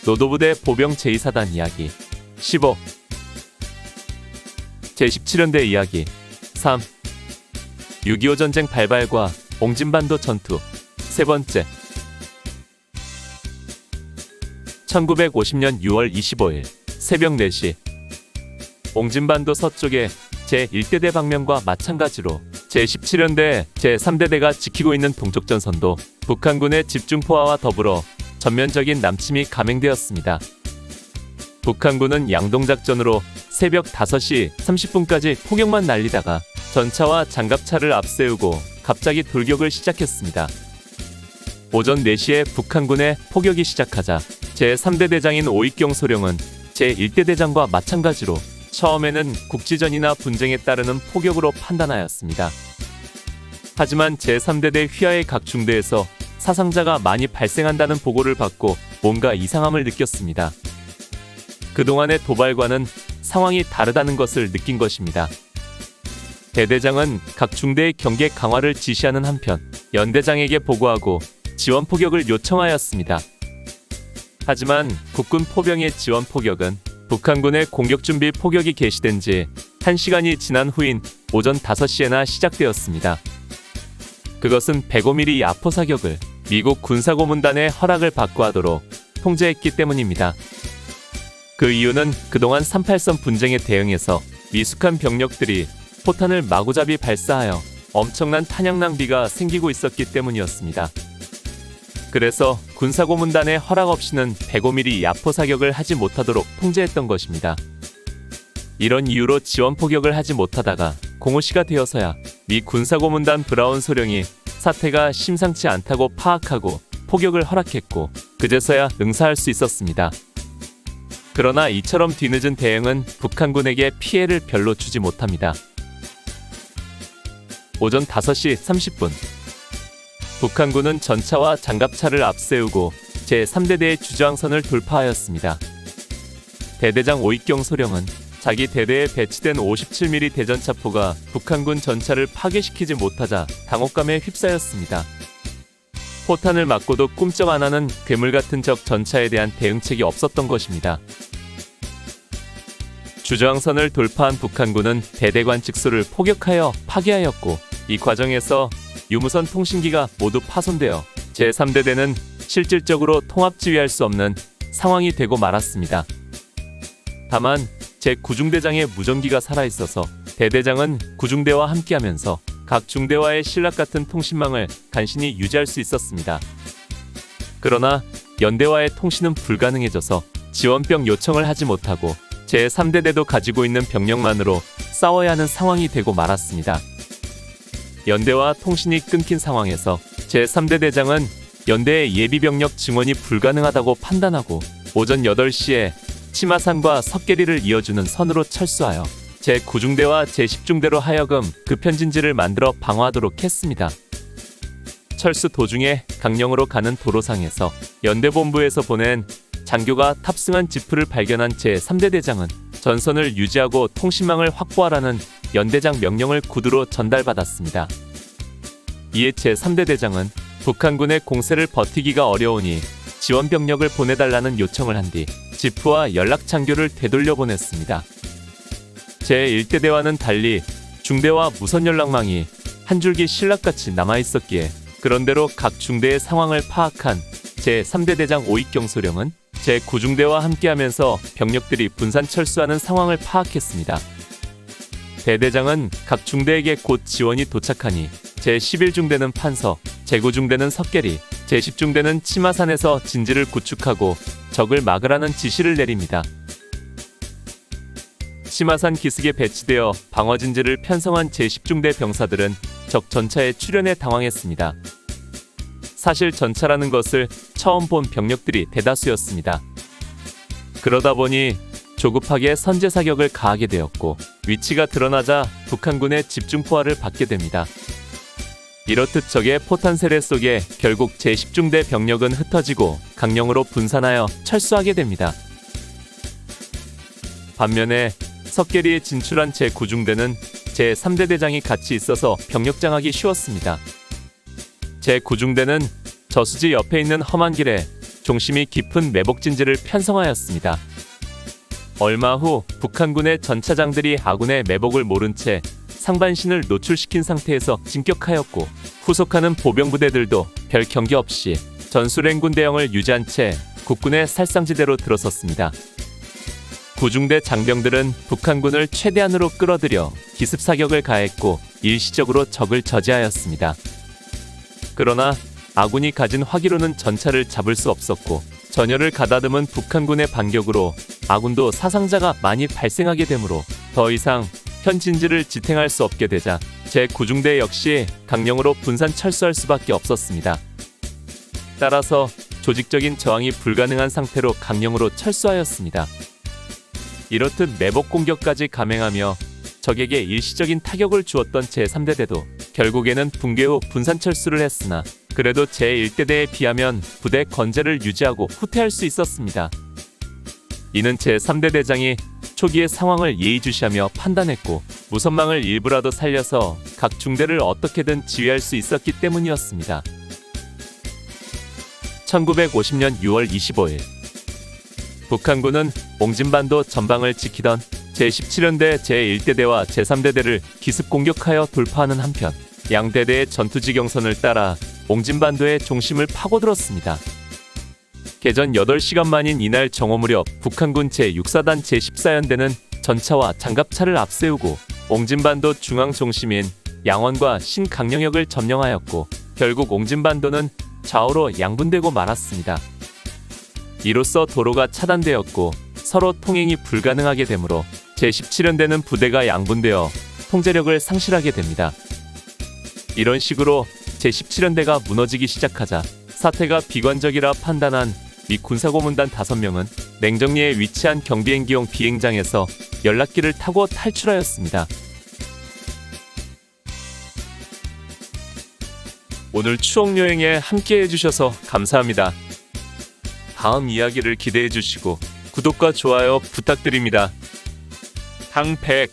노도부대 보병 제2사단 이야기 15 제17연대 이야기 3 6.25 전쟁 발발과 옹진반도 전투 세 번째 1950년 6월 25일 새벽 4시 옹진반도 서쪽의 제1대대 방면과 마찬가지로 제17연대 제3대대가 지키고 있는 동쪽전선도 북한군의 집중포화와 더불어 전면적인 남침이 감행되었습니다. 북한군은 양동작전으로 새벽 5시 30분까지 포격만 날리다가 전차와 장갑차를 앞세우고 갑자기 돌격을 시작했습니다. 오전 4시에 북한군의 포격이 시작하자 제3대 대장인 오익경 소령은 제1대 대장과 마찬가지로 처음에는 국지전이나 분쟁에 따르는 포격으로 판단하였습니다. 하지만 제3대대 휘하의 각 중대에서 사상자가 많이 발생한다는 보고를 받고 뭔가 이상함을 느꼈습니다. 그동안의 도발과는 상황이 다르다는 것을 느낀 것입니다. 대대장은 각 중대의 경계 강화를 지시하는 한편 연대장에게 보고하고 지원 포격을 요청하였습니다. 하지만 국군 포병의 지원 포격은 북한군의 공격준비 포격이 개시된 지 1시간이 지난 후인 오전 5시에나 시작되었습니다. 그것은 105mm 야포 사격을 미국 군사고문단의 허락을 받고 하도록 통제했기 때문입니다. 그 이유는 그동안 38선 분쟁에 대응해서 미숙한 병력들이 포탄을 마구잡이 발사하여 엄청난 탄약 낭비가 생기고 있었기 때문이었습니다. 그래서 군사고문단의 허락 없이는 105mm 야포 사격을 하지 못하도록 통제했던 것입니다. 이런 이유로 지원 포격을 하지 못하다가 05시가 되어서야 미 군사고문단 브라운 소령이 사태가 심상치 않다고 파악하고 포격을 허락했고 그제서야 응사할 수 있었습니다. 그러나 이처럼 뒤늦은 대응은 북한군에게 피해를 별로 주지 못합니다. 오전 5시 30분 북한군은 전차와 장갑차를 앞세우고 제3대대의 주저항선을 돌파하였습니다. 대대장 오익경 소령은 자기 대대에 배치된 57mm 대전차포가 북한군 전차를 파괴시키지 못하자 당혹감에 휩싸였습니다. 포탄을 맞고도 꿈쩍 안 하는 괴물같은 적 전차에 대한 대응책이 없었던 것입니다. 주저항선을 돌파한 북한군은 대대관 직소를 포격하여 파괴하였고 이 과정에서 유무선 통신기가 모두 파손되어 제3대대는 실질적으로 통합지휘할 수 없는 상황이 되고 말았습니다. 다만 제9중대장의 무전기가 살아있어서 대대장은 9중대와 함께하면서 각 중대와의 신락같은 통신망을 간신히 유지할 수 있었습니다. 그러나 연대와의 통신은 불가능해져서 지원병 요청을 하지 못하고 제3대대도 가지고 있는 병력만으로 싸워야 하는 상황이 되고 말았습니다. 연대와 통신이 끊긴 상황에서 제3대 대장은 연대의 예비병력 증원이 불가능하다고 판단하고 오전 8시에 치마산과 석계리를 이어주는 선으로 철수하여 제9중대와 제10중대로 하여금 급편진지를 만들어 방어하도록 했습니다. 철수 도중에 강령으로 가는 도로상에서 연대본부에서 보낸 장교가 탑승한 지프를 발견한 제3대 대장은 전선을 유지하고 통신망을 확보하라는 연대장 명령을 구두로 전달받았습니다. 이에 제3대 대장은 북한군의 공세를 버티기가 어려우니 지원 병력을 보내달라는 요청을 한 뒤 지프와 연락 장교를 되돌려보냈습니다. 제1대대와는 달리 중대와 무선 연락망이 한 줄기 신락같이 남아있었기에 그런대로 각 중대의 상황을 파악한 제3대 대장 오익경 소령은 제9중대와 함께하면서 병력들이 분산 철수하는 상황을 파악했습니다. 대대장은 각 중대에게 곧 지원이 도착하니 제11중대는 판서, 제9중대는 석계리, 제10중대는 치마산에서 진지를 구축하고 적을 막으라는 지시를 내립니다. 치마산 기슭에 배치되어 방어진지를 편성한 제10중대 병사들은 적 전차에 출현해 당황했습니다. 사실 전차라는 것을 처음 본 병력들이 대다수였습니다. 그러다 보니 조급하게 선제 사격을 가하게 되었고 위치가 드러나자 북한군의 집중포화를 받게 됩니다. 이렇듯 적의 포탄 세례 속에 결국 제10중대 병력은 흩어지고 강령으로 분산하여 철수하게 됩니다. 반면에 석계리에 진출한 제9중대는 제3대 대장이 같이 있어서 병력장하기 쉬웠습니다. 제9중대는 저수지 옆에 있는 험한 길에 중심이 깊은 매복진지를 편성하였습니다. 얼마 후 북한군의 전차장들이 아군의 매복을 모른 채 상반신을 노출시킨 상태에서 진격하였고, 후속하는 보병부대들도 별 경계 없이 전술행군 대형을 유지한 채 국군의 살상지대로 들어섰습니다. 구중대 장병들은 북한군을 최대한으로 끌어들여 기습사격을 가했고 일시적으로 적을 저지하였습니다. 그러나 아군이 가진 화기로는 전차를 잡을 수 없었고, 전열을 가다듬은 북한군의 반격으로 아군도 사상자가 많이 발생하게 되므로 더 이상 현 진지를 지탱할 수 없게 되자 제9중대 역시 강령으로 분산 철수할 수밖에 없었습니다. 따라서 조직적인 저항이 불가능한 상태로 강령으로 철수하였습니다. 이렇듯 매복 공격까지 감행하며 적에게 일시적인 타격을 주었던 제3대대도 결국에는 붕괴 후 분산 철수를 했으나, 그래도 제1대대에 비하면 부대 건재를 유지하고 후퇴할 수 있었습니다. 이는 제3대 대장이 초기의 상황을 예의주시하며 판단했고, 무선망을 일부라도 살려서 각 중대를 어떻게든 지휘할 수 있었기 때문이었습니다. 1950년 6월 25일 북한군은 옹진반도 전방을 지키던 제17연대 제1대대와 제3대대를 기습 공격하여 돌파하는 한편, 양대대의 전투지경선을 따라 옹진반도의 중심을 파고들었습니다. 개전 8시간 만인 이날 정오 무렵 북한군 제6사단 제14연대는 전차와 장갑차를 앞세우고 옹진반도 중앙 중심인 양원과 신강령역을 점령하였고, 결국 옹진반도는 좌우로 양분되고 말았습니다. 이로써 도로가 차단되었고 서로 통행이 불가능하게 되므로 제17연대는 부대가 양분되어 통제력을 상실하게 됩니다. 이런 식으로 제17연대가 무너지기 시작하자 사태가 비관적이라 판단한 미 군사고문단 5명은 냉정리에 위치한 경비행기용 비행장에서 연락기를 타고 탈출하였습니다. 오늘 추억여행에 함께 해주셔서 감사합니다. 다음 이야기를 기대해주시고 구독과 좋아요 부탁드립니다. 항백